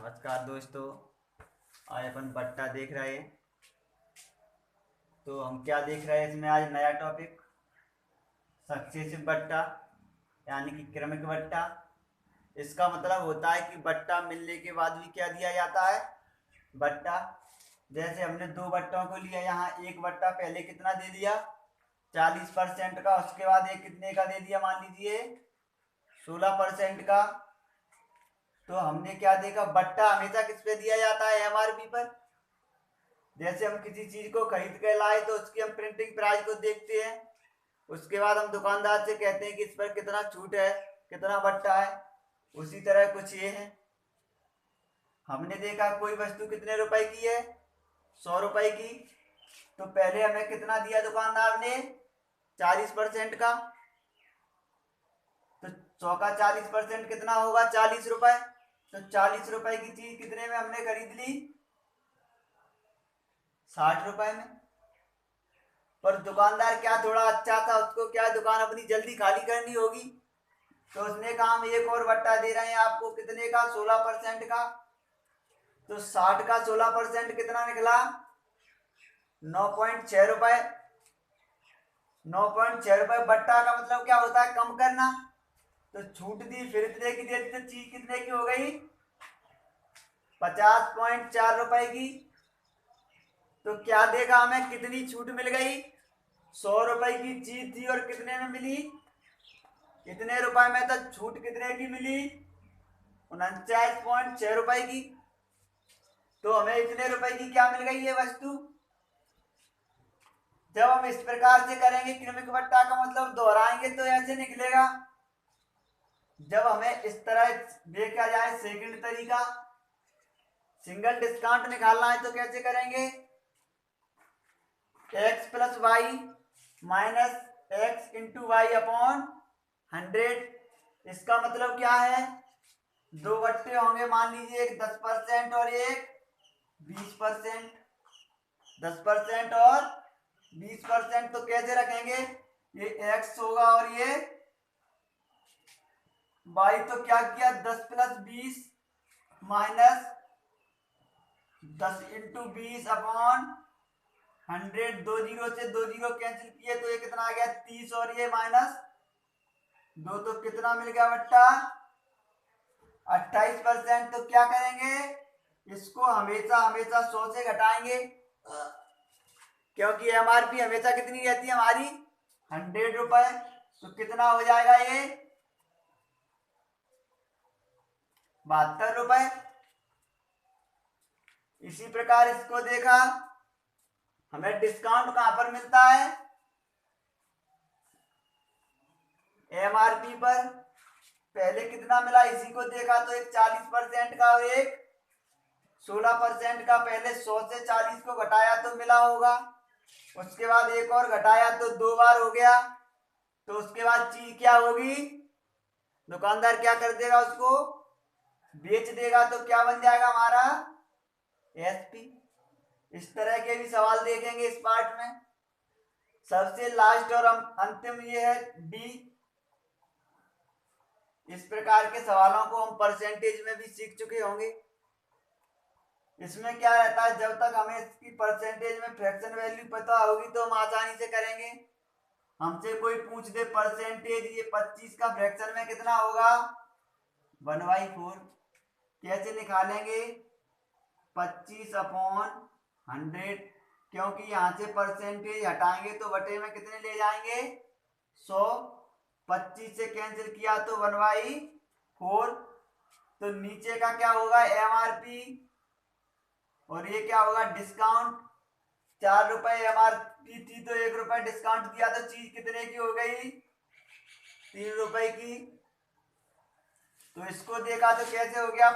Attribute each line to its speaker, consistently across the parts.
Speaker 1: नमस्कार दोस्तों। आज अपन बट्टा देख रहे हैं। तो हम क्या देख रहे हैं इसमें? आज नया टॉपिक सक्सेसिव बट्टा यानी कि क्रमिक बट्टा। इसका मतलब होता है कि बट्टा मिलने के बाद भी क्या दिया जाता है? बट्टा। जैसे हमने दो बट्टों को लिया, यहाँ एक बट्टा पहले कितना दे दिया? 40% का। उसके बाद एक कितने का दे दिया? मान लीजिए 16% का। तो हमने क्या देखा? बट्टा हमेशा किस पे दिया जाता है? एमआरपी पर। जैसे हम किसी चीज को खरीद कर लाए तो उसकी हम प्रिंटिंग प्राइस को देखते हैं। उसके बाद हम दुकानदार से कहते हैं कि इस पर कितना छूट है, कितना बट्टा है। उसी तरह कुछ ये है। हमने देखा कोई वस्तु कितने रुपए की है? 100 रुपए की। तो पहले हमें कितना दिया दुकानदार ने? 40% का। तो 100 का 40% कितना होगा? 40 रुपए। तो 40 रुपए की चीज कितने में हमने खरीद ली? 60 रुपए में। पर दुकानदार क्या थोड़ा अच्छा था, उसको क्या दुकान अपनी जल्दी खाली करनी होगी, तो उसने कहा हम एक और बट्टा दे रहे हैं आपको। कितने का? 16% का। तो 60 का 16% कितना निकला? 9.6 रुपए। 9.6 रुपए। बट्टा का मतलब क्या होता है? कम करना। तो छूट दी, फिर इतने की दे दी, तो चीज कितने की हो गई? 50.4 रुपए की। तो क्या देगा हमें? कितनी छूट मिल गई? 100 रुपए की चीज थी और कितने में मिली? इतने रुपए में। तो छूट कितने की मिली? 49.6 रुपए की। तो हमें इतने रुपए की क्या मिल गई? ये वस्तु। जब हम इस प्रकार से करेंगे क्रमिक बट्टा का मतलब दोहराएंगे तो ऐसे निकलेगा। जब हमें इस तरह देखा जाए सेकंड तरीका, सिंगल डिस्काउंट निकालना है तो कैसे करेंगे? X plus y minus x into y upon 100। इसका मतलब क्या है? दो बट्टे होंगे, मान लीजिए एक 10% और एक 20%। 10% और 20%। तो कैसे रखेंगे? ये x होगा और ये y। तो क्या किया? 10+20 माइनस 10 × 20 अपॉन 100। दो जीरो से दो जीरो कैंसिल किए तो ये कितना आ गया? 30। और ये माइनस दो, तो कितना मिल गया बट्टा? 28%। तो क्या करेंगे? इसको हमेशा हमेशा 100 से घटाएंगे, क्योंकि एमआरपी हमेशा कितनी रहती है हमारी? 100 रुपए। तो कितना हो जाएगा ये? 72 रुपए। इसी प्रकार इसको देखा, हमें डिस्काउंट कहां पर मिलता है? एमआरपी पर। पहले कितना मिला? इसी को देखा तो एक 40% का और एक 16% का। पहले 100 से 40 को घटाया तो मिला होगा। उसके बाद एक और घटाया तो दो बार हो गया। तो उसके बाद चीज क्या होगी? दुकानदार क्या कर देगा? उसको बेच देगा। तो क्या बन जाएगा हमारा? एसपी। इस तरह के भी सवाल देखेंगे इस पार्ट में। सबसे लास्ट और अंतिम ये है डी। इस प्रकार के सवालों को हम परसेंटेज में भी सीख चुके होंगे। इसमें क्या रहता है? जब तक हमें इसकी परसेंटेज में फ्रैक्शन वैल्यू पता होगी तो हम आसानी से करेंगे। हमसे कोई पूछ दे परसेंटेज ये 25 का फ्रैक्शन में कितना होगा? 1/4। कैसे निकालेंगे? 25/100। क्योंकि यहाँ से परसेंटेज हटाएंगे तो बटे में कितने ले जाएंगे? 100। 25 से कैंसिल किया तो 1/4। तो नीचे का क्या होगा? एमआरपी। और ये क्या होगा? डिस्काउंट। 4 रुपए एमआरपी थी तो 1 रुपए डिस्काउंट दिया तो चीज कितने की हो गई? 3 रुपए की। तो इसको देखा तो कैसे हो गया?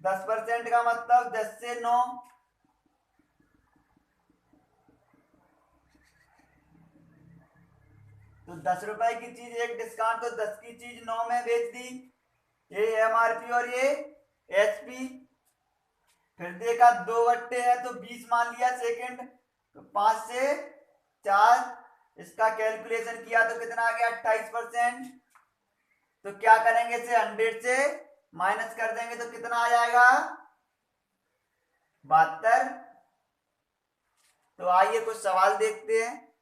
Speaker 1: 10% का मतलब 10 से 9। तो 10 रुपए की चीज एक डिस्काउंट, तो 10 की चीज 9 में बेच दी। ये एमआरपी और ये एसपी। फिर देखा दो बट्टे हैं तो 20 मान लिया सेकंड। तो 5 से 4 इसका कैलकुलेशन किया तो कितना आ गया? 28%। तो क्या करेंगे? इसे 100 से माइनस कर देंगे तो कितना आ जाएगा, 72। तो आइए कुछ सवाल देखते हैं।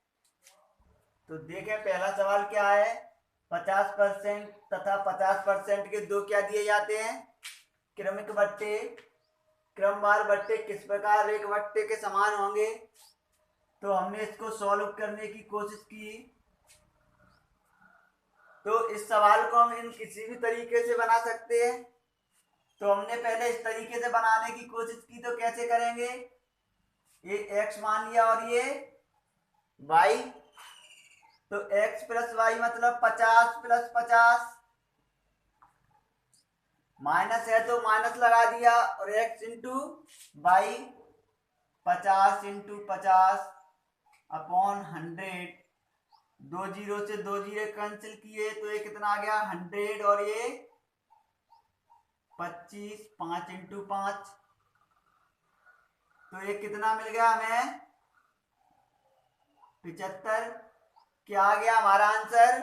Speaker 1: तो देखें पहला सवाल क्या है, 50% तथा 50% के दो क्या दिए जाते हैं, क्रमिक बट्टे। क्रमवार बट्टे किस प्रकार एक बट्टे के समान होंगे। तो हमने इसको सॉल्व करने की कोशिश की। तो इस सवाल को हम इन किसी भी तरीके से बना सकते हैं। तो हमने पहले इस तरीके से बनाने की कोशिश की, तो कैसे करेंगे, ये x मान लिया और ये y। तो x प्लस वाई मतलब 50 प्लस 50, माइनस है तो माइनस लगा दिया, और x into y 50 into 50 upon 100। दो जीरो से दो जीरो कैंसिल किए तो ये कितना आ गया 100, और ये 25, 5 इंटू 5, तो ये कितना मिल गया हमें 75। क्या आ गया हमारा आंसर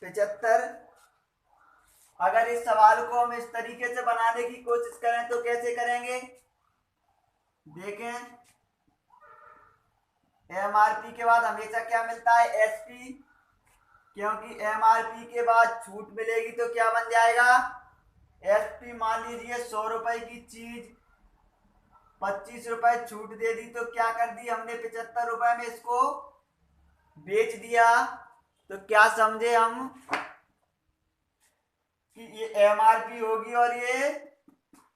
Speaker 1: 75। अगर इस सवाल को हम इस तरीके से बनाने की कोशिश करें तो कैसे करेंगे, देखें एमआरपी के बाद हमेशा क्या मिलता है, एसपी। क्योंकि एमआरपी के बाद छूट मिलेगी तो क्या बन जाएगा, एसपी। मान लीजिए 100 रुपए की चीज 25 रुपए छूट दे दी, तो क्या कर दी हमने 75 रुपए में इसको बेच दिया। तो क्या समझे हम कि ये एमआरपी होगी और ये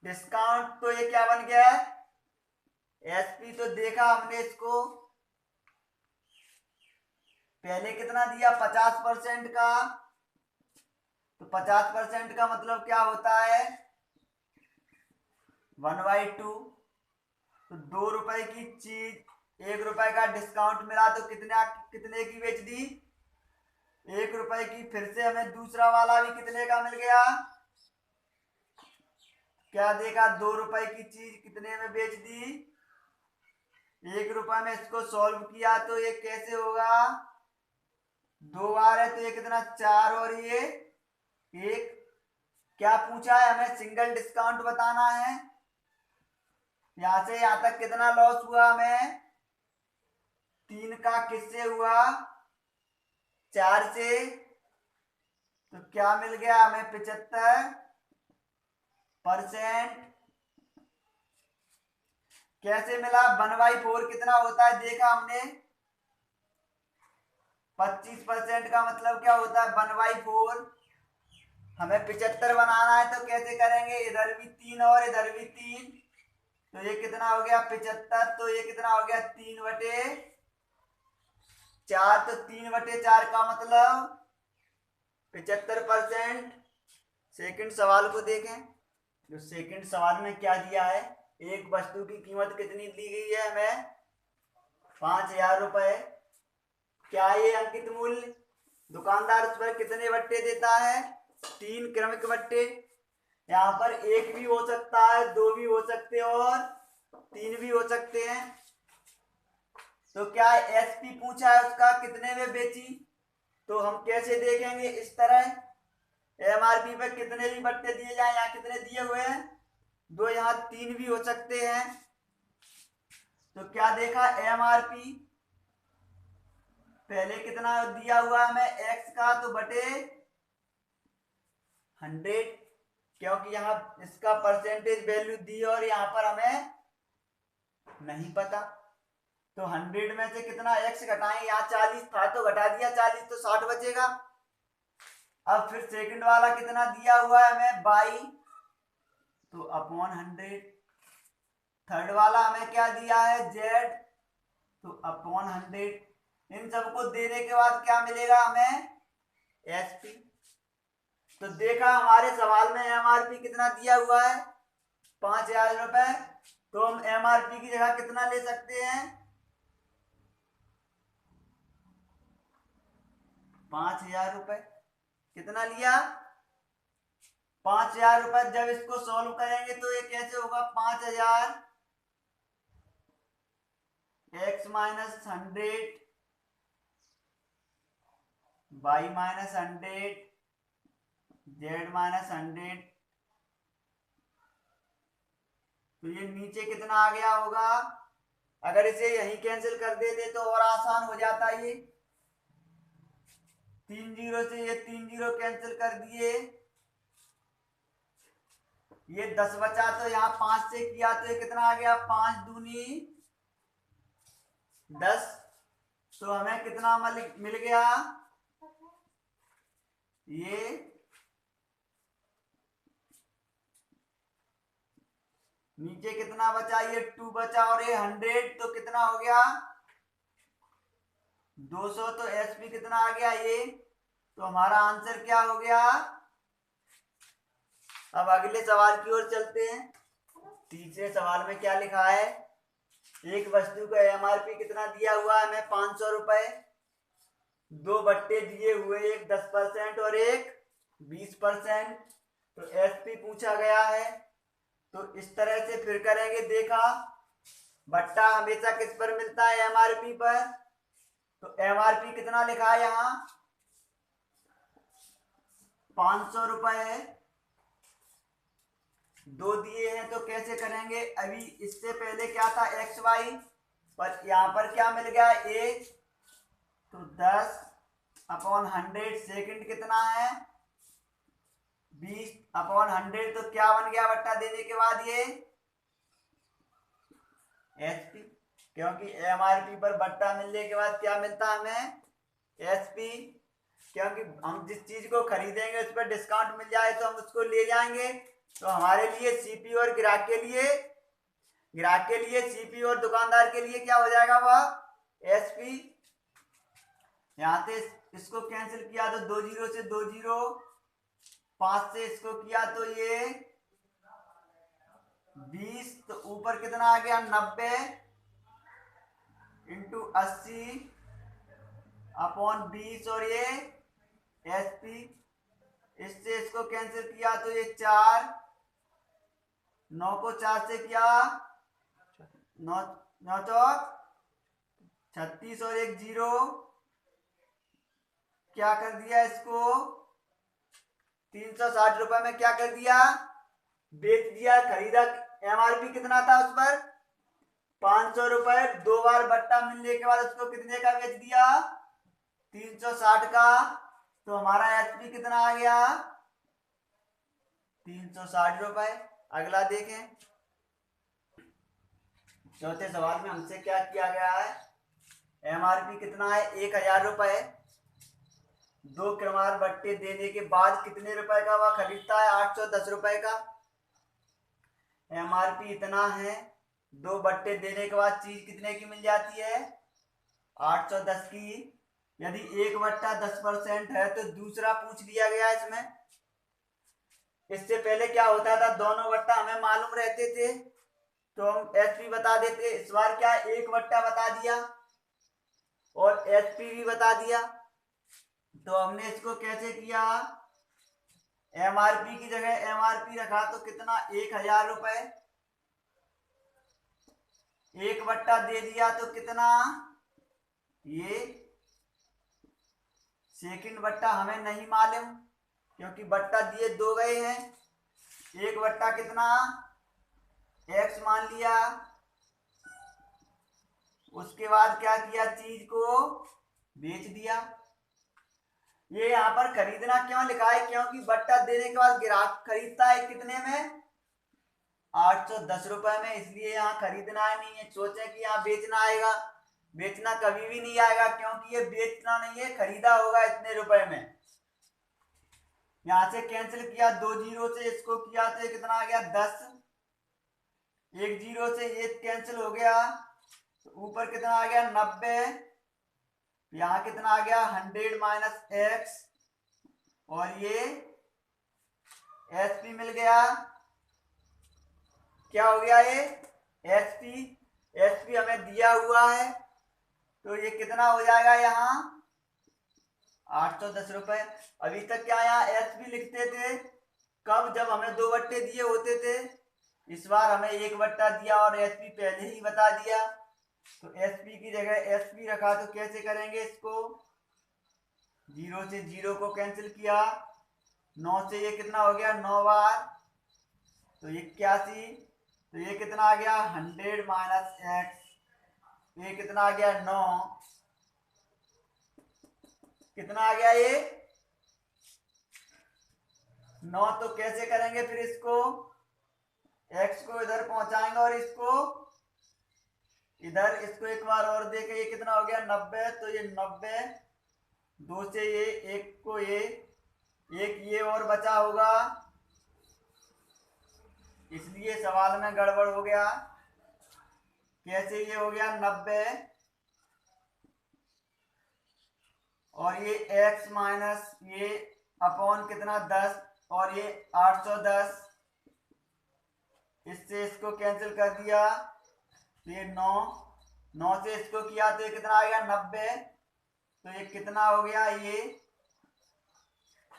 Speaker 1: डिस्काउंट, तो ये क्या बन गया एसपी। तो देखा हमने इसको पहले कितना दिया 50% का, तो 50% का मतलब क्या होता है 1/2। तो 2 रुपए की चीज 1 रुपए का डिस्काउंट मिला तो कितने की बेच दी, 1 रुपए की। फिर से हमें दूसरा वाला भी कितने का मिल गया, क्या देखा 2 रुपए की चीज कितने में बेच दी, 1 रुपए में। इसको सॉल्व किया तो ये कैसे होगा, 2 बार है तो ये कितना 4, और ये 1। क्या पूछा है हमें, सिंगल डिस्काउंट बताना है। यहां से यहां तक कितना लॉस हुआ हमें, 3 का किससे हुआ 4 से। तो क्या मिल गया हमें 75%। कैसे मिला 1/4 कितना होता है देखा हमने, 25% का मतलब क्या होता है 1/4। हमें 75 बनाना है तो कैसे करेंगे, इधर भी 3 और इधर भी 3, तो ये कितना हो गया 75। तो ये कितना हो गया 3/4। तो 3/4 का मतलब 75%। सेकंड सवाल को देखें। जो सेकंड सवाल में क्या दिया है, एक वस्तु की कीमत कितनी दी गई है हमें 5000 रुपए। क्या ये अंकित मूल्य, दुकानदार उस पर कितने बट्टे देता है, 3 क्रमिक बट्टे। यहाँ पर 1 भी हो सकता है, 2 भी हो सकते हैं और 3 भी हो सकते हैं। तो क्या एसपी पूछा है उसका कितने में बेची, तो हम कैसे देखेंगे, इस तरह एमआरपी पे कितने भी बट्टे दिए जाए, यहाँ कितने दिए हुए हैं 2, यहाँ 3 भी हो सकते हैं। तो क्या देखा एमआरपी पहले कितना दिया हुआ है हमें एक्स का, तो बटे 100, क्योंकि यहाँ इसका परसेंटेज वैल्यू दी और यहाँ पर हमें नहीं पता। तो 100 में से कितना एक्स घटाएं, यहाँ 40 था तो घटा दिया 40, तो 60 बचेगा। अब फिर सेकंड वाला कितना दिया हुआ है हमें 22, तो अपॉन 100। थर्ड वाला हमें क्या दिया है जेड, तो अपॉन 100। इन सबको देने के बाद क्या मिलेगा हमें एसपी। तो देखा हमारे सवाल में एमआरपी कितना दिया हुआ है 5000 रुपए। तो हम एमआरपी की जगह कितना ले सकते हैं 5000 रुपए। कितना लिया 5000 रुपए। जब इसको सॉल्व करेंगे तो ये कैसे होगा 5000 x minus 100 y minus 100 z minus 100 तो ये नीचे कितना आ गया होगा, अगर इसे यहीं कैंसिल कर देते तो और आसान हो जाता। ये 3 जीरो से ये 3 जीरो कैंसिल कर दिए, ये 10 बचा, तो यहाँ 5 से किया तो ये कितना आ गया, 5 दूनी 10। तो हमें कितना मिल गया, ये नीचे कितना बचा, ये 2 बचा और ये 100, तो कितना हो गया 200। तो एसपी कितना आ गया ये, तो हमारा आंसर क्या हो गया। अब अगले सवाल की ओर चलते हैं। तीसरे सवाल में क्या लिखा है, एक वस्तु का एमआरपी कितना दिया हुआ है हमें, 500 रुपए। दो बट्टे दिए हुए, एक 10% और एक 20%। तो एसपी पूछा गया है, तो इस तरह से फिर करेंगे। देखा, बट्टा हमेशा किस पर मिलता है, एमआरपी पर। तो एमआरपी कितना लिखा है यहाँ, 500 रुपए। दो दिए हैं तो कैसे करेंगे, अभी इससे पहले क्या था, एक्स वाई, पर यहाँ पर क्या मिल गया, ए। तो 10/100, सेकंड कितना है 20/100। तो क्या बन गया बट्टा देने के बाद, ये एसपी, क्योंकि एमआरपी पर बट्टा मिलने के बाद क्या मिलता हमें, एसपी। क्योंकि हम जिस चीज को खरीदेंगे उस पर डिस्काउंट मिल जाए तो हम उसको ले जाएंगे। तो हमारे लिए सीपी और ग्राहक के लिए सीपी और दुकानदार के लिए क्या हो जाएगा, वह एसपी। यहाँ से इसको कैंसिल किया तो 2 जीरो से 2 जीरो, 5 से इसको किया तो ये 20। तो ऊपर कितना आ गया, 90 इंटू 80/20 और ये एसपी। इससे इसको कैंसिल किया तो ये 4, 9 को 4 से किया 9, 9 चौक 36 और एक जीरो, क्या कर दिया इसको 360 रुपए में क्या कर दिया, बेच दिया। खरीदा, एमआरपी कितना था उस पर 500 रुपए। दो बार बट्टा मिलने के बाद उसको कितने का बेच दिया, 360 का। तो हमारा एचपी कितना आ गया, 360 रुपए। अगला देखें, चौथे सवाल में हमसे क्या किया गया है, एमआरपी कितना है 1000 रुपए। दो क्रमार बट्टे देने के बाद कितने रुपए का वह खरीदता है, 810 रुपए का। एमआरपी इतना है, दो बट्टे देने के बाद चीज कितने की मिल जाती है, 810 की। यदि एक बट्टा 10% है तो दूसरा पूछ लिया गया इसमें। इससे पहले क्या होता था, दोनों बट्टा हमें मालूम रहते थे तो हम एचपी बता देते। इस बार क्या, एक बट्टा बता दिया और एचपी भी बता दिया। तो हमने इसको कैसे किया, एमआरपी की जगह एमआरपी रखा तो कितना 1000 रुपए। एक बट्टा दे दिया तो कितना, ये सेकंड बट्टा हमें नहीं मालूम क्योंकि बट्टा दिए दो गए हैं। एक बट्टा कितना एक्स मान लिया। उसके बाद क्या किया, चीज को बेच दिया। ये यहाँ पर खरीदना क्यों लिखा है, क्योंकि बट्टा देने के बाद ग्राहक खरीदता है कितने में, 810 रुपए में। इसलिए यहाँ खरीदना नहीं है। सोचे कि यहाँ बेचना आएगा, बेचना कभी भी नहीं आएगा क्योंकि ये बेचना नहीं है, खरीदा होगा इतने रुपए में। यहां से कैंसिल किया, 2 जीरो से इसको किया तो कितना आ गया 10। एक जीरो से ये कैंसिल हो गया तो ऊपर कितना आ गया 90। यहाँ कितना आ गया 100 माइनस एक्स और ये एसपी मिल गया। क्या हो गया ये एसपी। एसपी हमें दिया हुआ है तो ये कितना हो जाएगा यहाँ 810 रुपए। अभी तक क्या यहाँ एसपी लिखते थे कब, जब हमें दो बट्टे दिए होते थे। इस बार हमें एक बट्टा दिया और एसपी पहले ही बता दिया तो एसपी की जगह एसपी रखा। तो कैसे करेंगे इसको, जीरो से जीरो को कैंसिल किया, 9 से ये कितना हो गया 9 बार तो 81 तो ये कितना आ गया 100 माइनस एक्स, ये कितना आ गया 9, कितना आ गया ये 9। तो कैसे करेंगे फिर इसको, एक्स को इधर पहुंचाएंगे और इसको इधर, इसको एक बार और देके ये कितना हो गया 90। तो ये 90, 2 से ये एक को ये, एक ये और बचा होगा, इसलिए सवाल में गड़बड़ हो गया। कैसे ये हो गया 90 और ये x माइनस ये अपॉन कितना 10 और ये 810, इससे इसको कैंसिल कर दिया, ये 9 से इसको किया तो ये कितना आ गया 90। तो ये कितना हो गया, ये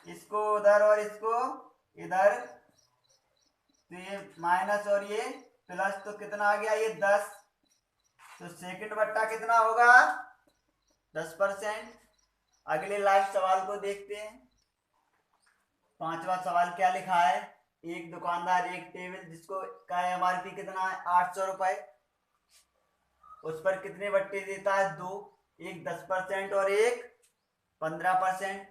Speaker 1: इसको उधर और इसको इधर, तो ये माइनस और ये प्लस, तो कितना आ गया ये 10। तो सेकंड बट्टा कितना होगा 10%। अगले लास्ट सवाल को देखते हैं। 5वां सवाल क्या लिखा है, एक दुकानदार एक टेबल जिसको का एमआरपी कितना है 800 रुपए, उस पर कितने बट्टे देता है 2, एक 10% और एक 15%,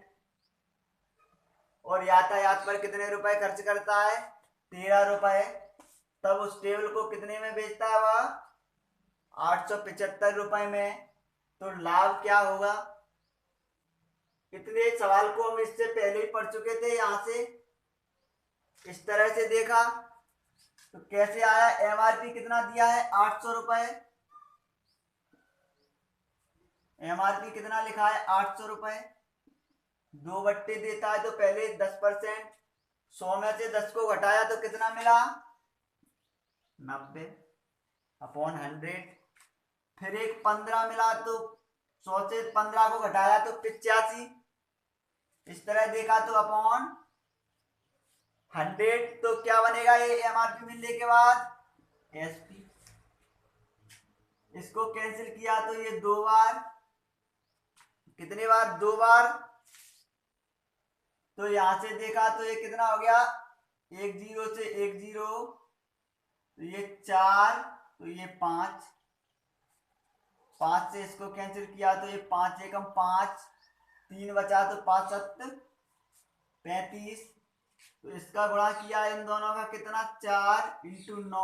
Speaker 1: और यातायात पर कितने रुपए खर्च करता है 13 रुपए, तब उस टेबल को कितने में बेचता है वह 875 रुपए में। तो लाभ क्या होगा। इतने सवाल को हम इससे पहले ही पढ़ चुके थे, यहां से इस तरह से देखा तो कैसे आया, एमआरपी कितना दिया है 800 रुपए, एमआरपी कितना लिखा है 800 रुपए, 2 बट्टे देता है तो पहले 10%, 100 में से 10 को घटाया तो कितना मिला 90 अपॉन 100, फिर एक 15 मिला तो 100 से 15 को घटाया तो 85, इस तरह देखा तो अपॉन 100। तो क्या बनेगा ये एमआरपी मिलने के बाद एसपी, इसको कैंसिल किया तो ये 2 बार, कितने बार 2 बार, तो यहां से देखा तो ये कितना हो गया 1 0 से 1 0, तो ये 4, तो ये 5, 5 से इसको कैंसिल किया तो ये 5 एकम 5, 3 बचा तो 5 7 35, तो इसका गुणा किया इन दोनों का कितना 4 इंटू 9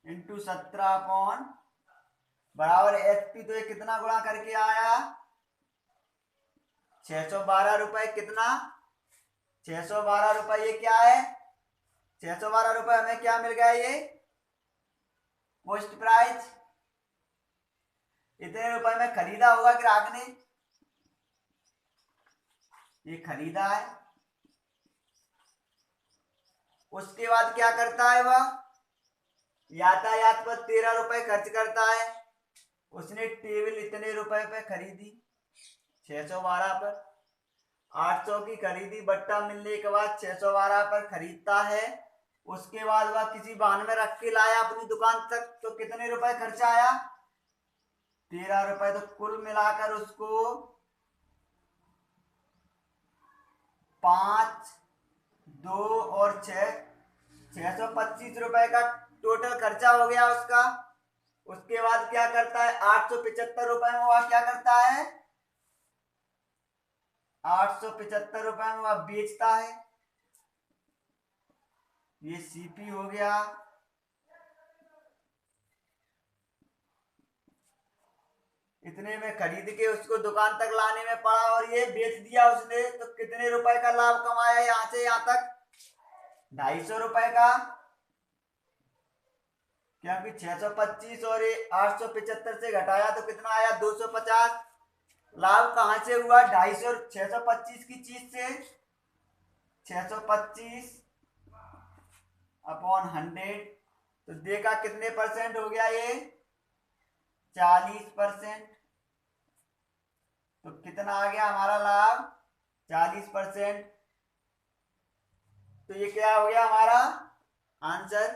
Speaker 1: इंटू 17 अपॉन बराबर एचपी, तो ये कितना गुणा करके आया 612 रुपए, कितना 612 रुपए, ये क्या है 612 रुपए हमें क्या मिल गया, ये पोस्ट प्राइस, इतने रुपए में खरीदा होगा ग्राहक ने, ये खरीदा है। उसके बाद क्या करता है वह, यातायात पर 13 रुपए खर्च करता है, उसने टेबल इतने रुपए पे खरीदी 612 पर, 800 की खरीदी, बट्टा मिलने के बाद 612 पर खरीदता है। उसके बाद वह किसी वाहन में रख के लाया अपनी दुकान तक, तो कितने रुपए खर्चा आया 13 रुपए, तो कुल मिलाकर उसको 5 2 और 6 625 रुपए का टोटल खर्चा हो गया उसका। उसके बाद क्या करता है 875 रुपए में वह क्या करता है 875 रुपए में वह बेचता है, ये सीपी हो गया। इतने में खरीद के उसको दुकान तक लाने में पड़ा और ये बेच दिया उसने, तो कितने रुपए का लाभ कमाया यहां से यहां तक 250 रुपए का, क्योंकि 625 और ये 875 से घटाया तो कितना आया 250। लाभ कहां से हुआ 250, 625 की चीज से 625 अपॉन 100, तो देखा कितने परसेंट हो गया ये 40%। तो कितना आ गया हमारा लाभ 40%। तो ये क्या हो गया हमारा आंसर।